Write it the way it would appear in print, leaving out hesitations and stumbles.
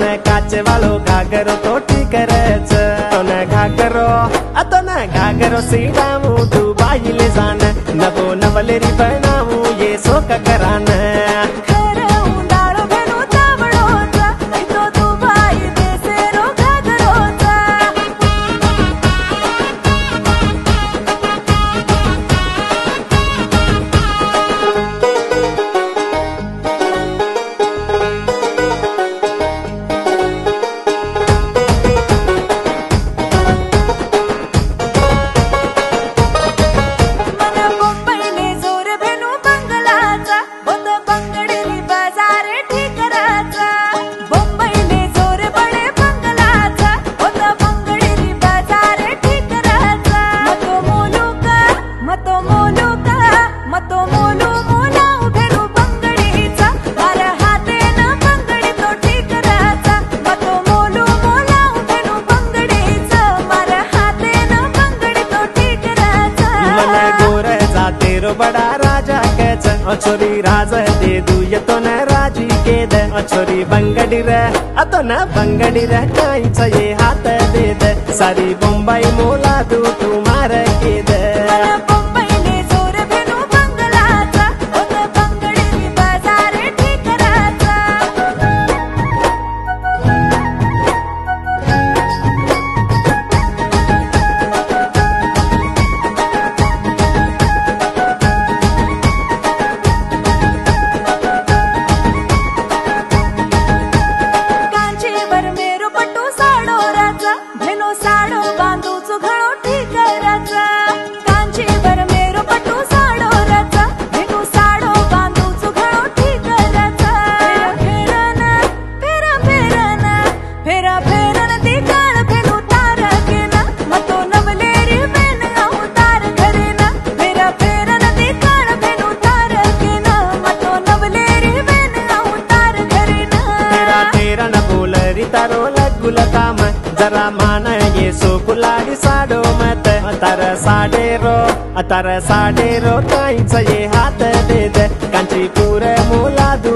तोने काचे वालो घाघरो तो ठीक रच तोने घाघरो सीडामू दुबई ले जान नवो नवलेरी बनामू ये सो करान बड़ा राजा कैच छोरी राज दे दू ये तो न राजी के दे छोरी बंगड़ी रे तो न बंगड़ी रे कहीं ये हाथ दे दे सारी बम्बई मोला दू तुम्हार के दे तारो लगुलता मैं जरा मान ये सो गुलाड़ी साडो मत तार साडे रो कहीं ये हाथ दे दे कंची पूरे मोला दू